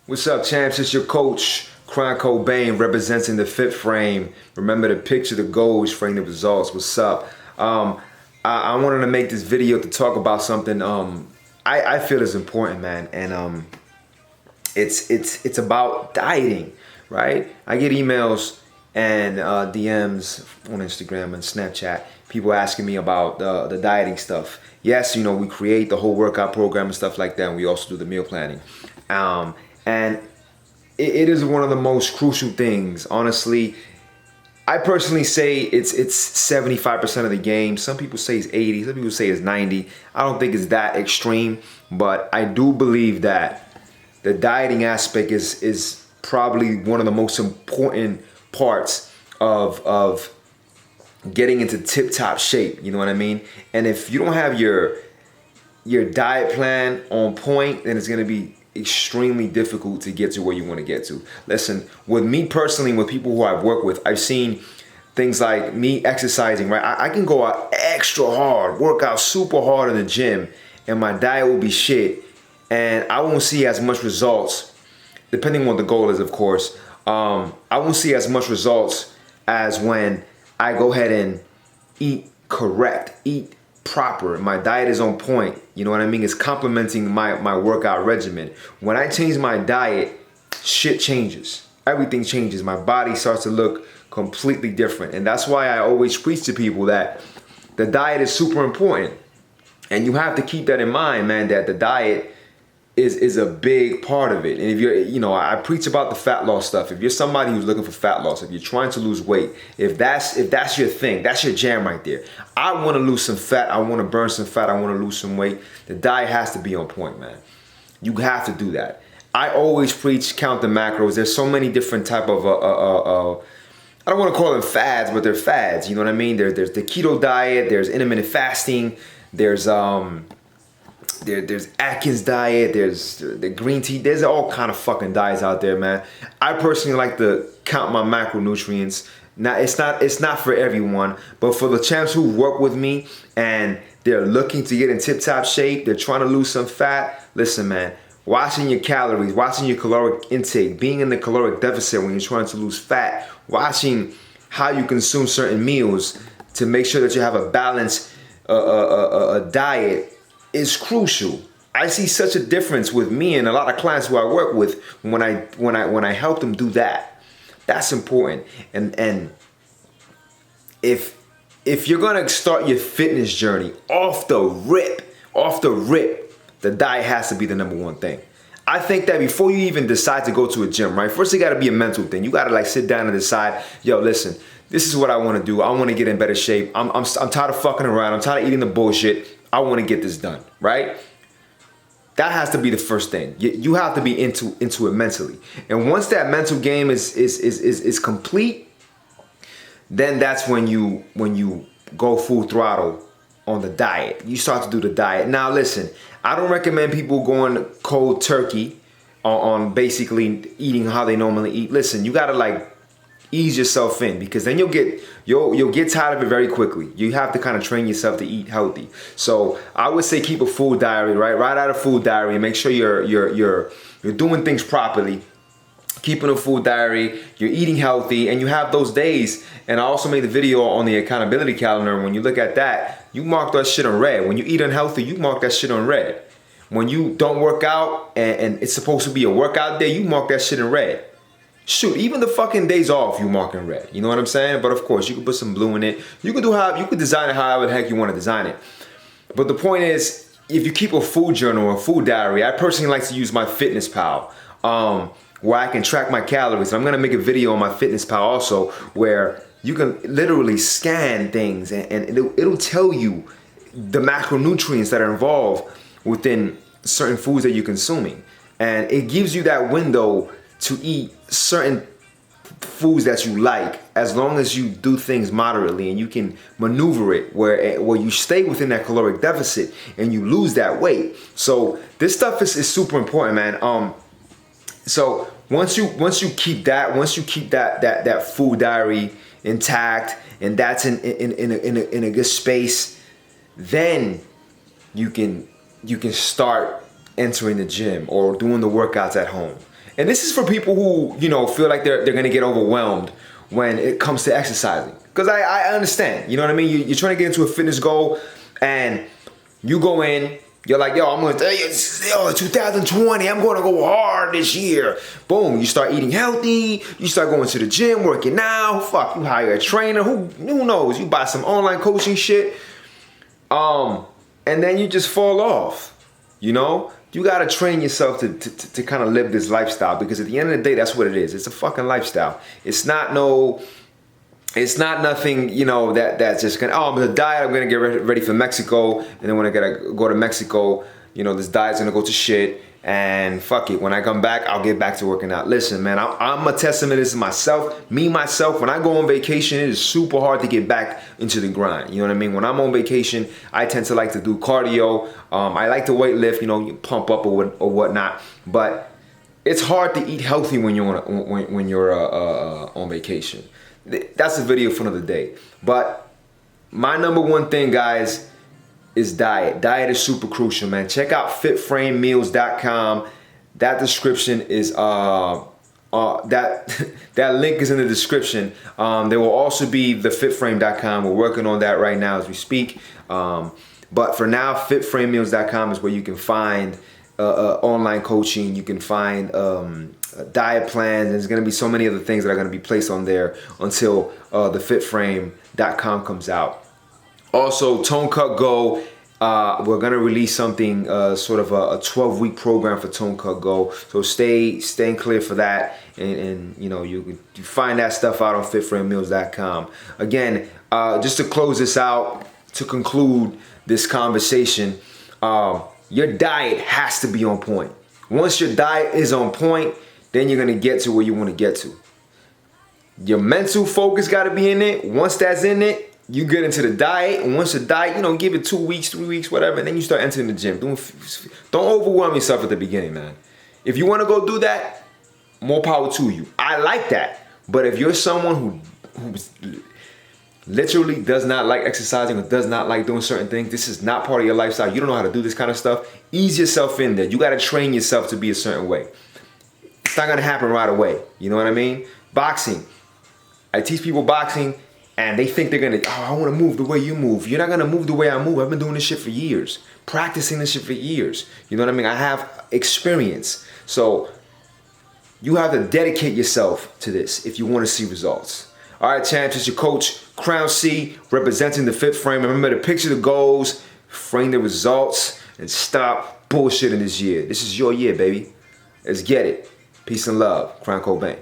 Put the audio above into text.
What's up, champs? It's your coach, Cron Cobain, representing the Fit Frame. Remember to picture the goals, frame the results. What's up? I wanted to make this video to talk about something I feel is important, man, and it's about dieting, right? I get emails and DMs on Instagram and Snapchat, people asking me about the dieting stuff. Yes, you know, we create the whole workout program and stuff like that, and we also do the meal planning. And it is one of the most crucial things. Honestly, I personally say it's 75% of the game. Some people say it's 80, some people say it's 90. I don't think it's that extreme, but I do believe that the dieting aspect is probably one of the most important parts of getting into tip-top shape, you know what I mean? And if you don't have your diet plan on point, then it's gonna be extremely difficult to get to where you want to get to. Listen, with me personally, with people who I've worked with, I've seen things like me exercising, right? I can go out extra hard, work out super hard in the gym, and my diet will be shit, and I won't see as much results, depending on what the goal is, of course. I won't see as much results as when I go ahead and eat correct, eat proper. My diet is on point. You know what I mean? It's complementing my workout regimen. When I change my diet, shit changes. Everything changes. My body starts to look completely different. And that's why I always preach to people that the diet is super important. And you have to keep that in mind, man, that the diet is a big part of it. And if you're, you know, I preach about the fat loss stuff. If you're somebody who's looking for fat loss, if you're trying to lose weight, if that's your thing, that's your jam right there. I want to lose some fat. I want to burn some fat. I want to lose some weight. The diet has to be on point, man. You have to do that. I always preach count the macros. There's so many different type of I don't want to call them fads, but they're fads. You know what I mean? There's the keto diet. There's intermittent fasting. There's Atkins diet, there's the green tea, there's all kind of fucking diets out there, man. I personally like to count my macronutrients. Now, it's not for everyone, but for the champs who work with me and they're looking to get in tip-top shape, they're trying to lose some fat, listen, man, watching your calories, watching your caloric intake, being in the caloric deficit when you're trying to lose fat, watching how you consume certain meals to make sure that you have a balanced diet is crucial. I see such a difference with me and a lot of clients who I work with when I help them do that. That's important. And if you're gonna start your fitness journey off the rip, the diet has to be the number one thing. I think that before you even decide to go to a gym, right? First, it gotta be a mental thing. You gotta like sit down and decide, yo, listen, this is what I wanna do. I wanna get in better shape. I'm tired of fucking around. I'm tired of eating the bullshit. I want to get this done, right? That has to be the first thing. You have to be into it mentally. And once that mental game is complete, then that's when you go full throttle on the diet. You start to do the diet. Now listen, I don't recommend people going cold turkey on basically eating how they normally eat. Listen, you gotta like ease yourself in, because then you'll get tired of it very quickly. You have to kind of train yourself to eat healthy. So I would say keep a food diary, right? Write out a food diary and make sure you're doing things properly. Keeping a food diary, you're eating healthy, and you have those days. And I also made the video on the accountability calendar. When you look at that, you mark that shit on red. When you eat unhealthy, you mark that shit on red. When you don't work out and it's supposed to be a workout day, you mark that shit in red. Shoot, even the fucking days off, you mark in red. You know what I'm saying? But of course, you can put some blue in it. You can design it however the heck you want to design it. But the point is, if you keep a food journal or a food diary, I personally like to use my Fitness Pal, where I can track my calories. I'm gonna make a video on my Fitness Pal also, where you can literally scan things and it'll tell you the macronutrients that are involved within certain foods that you're consuming. And it gives you that window to eat certain foods that you like, as long as you do things moderately and you can maneuver it where you stay within that caloric deficit and you lose that weight. So this stuff is super important, man. So once you keep that food diary intact and that's in a good space, then you can start entering the gym or doing the workouts at home. And this is for people who, you know, feel like they're gonna get overwhelmed when it comes to exercising. Because I understand, you know what I mean? You're trying to get into a fitness goal and you go in, you're like, yo, I'm gonna tell you, 2020, I'm gonna go hard this year. Boom, you start eating healthy, you start going to the gym, working out, fuck, you hire a trainer, who knows? You buy some online coaching shit, and then you just fall off, you know? You gotta train yourself to kind of live this lifestyle, because at the end of the day, that's what it is. It's a fucking lifestyle. It's not nothing, you know, that's just gonna, I'm gonna diet, I'm gonna get ready for Mexico, and then when I gotta go to Mexico, you know, this diet's gonna go to shit, and fuck it, when I come back, I'll get back to working out. Listen, man, I'm a testament to this myself. Myself, when I go on vacation, it is super hard to get back into the grind. You know what I mean? When I'm on vacation, I tend to like to do cardio. I like to weight lift, you know, you pump up or whatnot, but it's hard to eat healthy when you're on vacation. That's a video for another day. But my number one thing, guys, is diet. Diet is super crucial, man. Check out fitframemeals.com. That description is that link is in the description. There will also be the fitframe.com. We're working on that right now as we speak. But for now, fitframemeals.com is where you can find online coaching. You can find diet plans. There's going to be so many other things that are going to be placed on there until the fitframe.com comes out. Also, Tone Cut Go. We're going to release something, sort of a 12-week program for Tone Cut Go. So staying clear for that. And you know, you find that stuff out on fitframemeals.com. Again, just to close this out, to conclude this conversation, your diet has to be on point. Once your diet is on point, then you're going to get to where you want to get to. Your mental focus got to be in it. Once that's in it, you get into the diet. And once the diet, you know, give it 2 weeks, 3 weeks, whatever, and then you start entering the gym. Don't overwhelm yourself at the beginning, man. If you want to go do that, more power to you. I like that. But if you're someone who literally does not like exercising or does not like doing certain things, this is not part of your lifestyle, you don't know how to do this kind of stuff, ease yourself in there. You got to train yourself to be a certain way. It's not going to happen right away. You know what I mean? Boxing. I teach people boxing and they think they're going to, I want to move the way you move. You're not going to move the way I move. I've been doing this shit for years. Practicing this shit for years. You know what I mean? I have experience. So you have to dedicate yourself to this if you want to see results. All right, champs, it's your coach, Crown C, representing the Fit Frame. Remember to picture the goals, frame the results, and stop bullshitting this year. This is your year, baby. Let's get it. Peace and love. Crown Cobain.